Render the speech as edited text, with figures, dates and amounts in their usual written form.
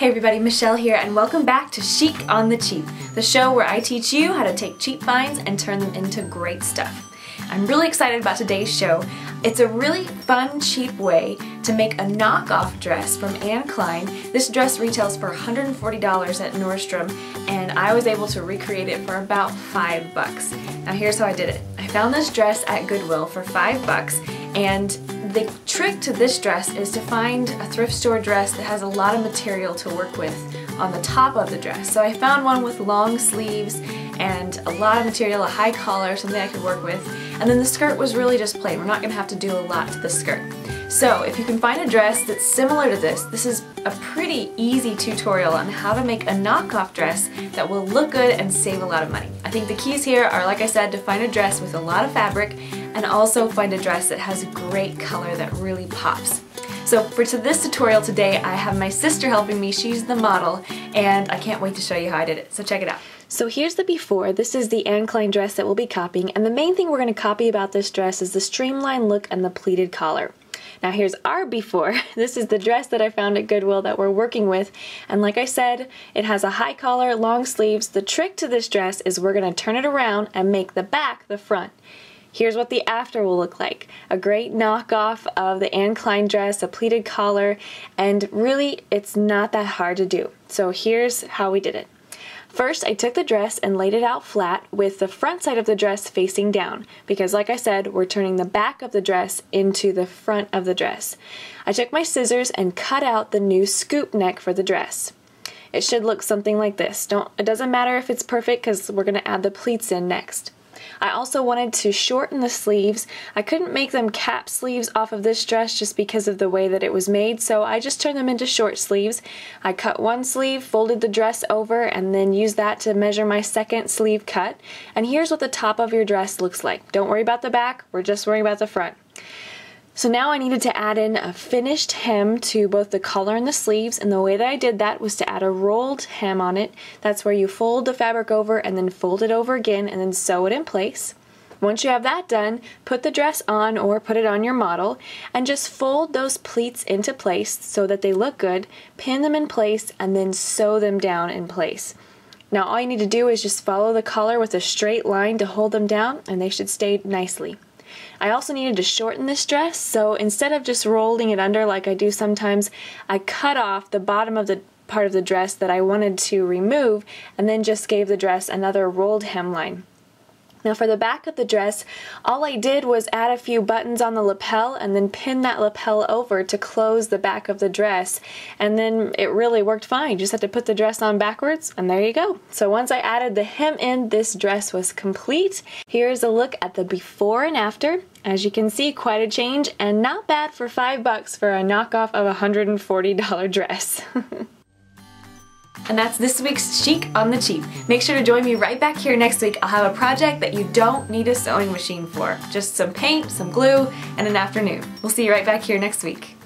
Hey everybody, Michelle here and welcome back to Chic on the Cheap, the show where I teach you how to take cheap finds and turn them into great stuff. I'm really excited about today's show. It's a really fun, cheap way to make a knockoff dress from Anne Klein. This dress retails for $140 at Nordstrom and I was able to recreate it for about $5. Now here's how I did it. I found this dress at Goodwill for $5 and the trick to this dress is to find a thrift store dress that has a lot of material to work with on the top of the dress. So I found one with long sleeves and a lot of material, a high collar, something I could work with. And then the skirt was really just plain. We're not going to have to do a lot to the skirt. So if you can find a dress that's similar to this is a pretty easy tutorial on how to make a knockoff dress that will look good and save a lot of money. I think the keys here are, like I said, to find a dress with a lot of fabric and also find a dress that has a great color that really pops. So for this tutorial today, I have my sister helping me. She's the model and I can't wait to show you how I did it. So check it out. So here's the before. This is the Anne Klein dress that we'll be copying, and the main thing we're going to copy about this dress is the streamlined look and the pleated collar. Now here's our before. This is the dress that I found at Goodwill that we're working with, and like I said, it has a high collar, long sleeves. The trick to this dress is we're going to turn it around and make the back the front. Here's what the after will look like. A great knockoff of the Anne Klein dress, a pleated collar, and really it's not that hard to do. So here's how we did it. First, I took the dress and laid it out flat with the front side of the dress facing down because, like I said, we're turning the back of the dress into the front of the dress. I took my scissors and cut out the new scoop neck for the dress. It should look something like this. It doesn't matter if it's perfect because we're going to add the pleats in next. I also wanted to shorten the sleeves. I couldn't make them cap sleeves off of this dress just because of the way that it was made, so I just turned them into short sleeves. I cut one sleeve, folded the dress over, and then used that to measure my second sleeve cut. And here's what the top of your dress looks like. Don't worry about the back, we're just worrying about the front. So now I needed to add in a finished hem to both the collar and the sleeves, and the way that I did that was to add a rolled hem on it. That's where you fold the fabric over and then fold it over again and then sew it in place. Once you have that done, put the dress on or put it on your model and just fold those pleats into place so that they look good, pin them in place, and then sew them down in place. Now all you need to do is just follow the collar with a straight line to hold them down, and they should stay nicely. I also needed to shorten this dress, so instead of just rolling it under like I do sometimes, I cut off the bottom of the part of the dress that I wanted to remove and then just gave the dress another rolled hemline. Now for the back of the dress, all I did was add a few buttons on the lapel and then pin that lapel over to close the back of the dress, and then it really worked fine. You just had to put the dress on backwards and there you go. So once I added the hem in, this dress was complete. Here's a look at the before and after. As you can see, quite a change and not bad for $5 for a knockoff of a $140 dress. And that's this week's Chic on the Cheap. Make sure to join me right back here next week. I'll have a project that you don't need a sewing machine for. Just some paint, some glue, and an afternoon. We'll see you right back here next week.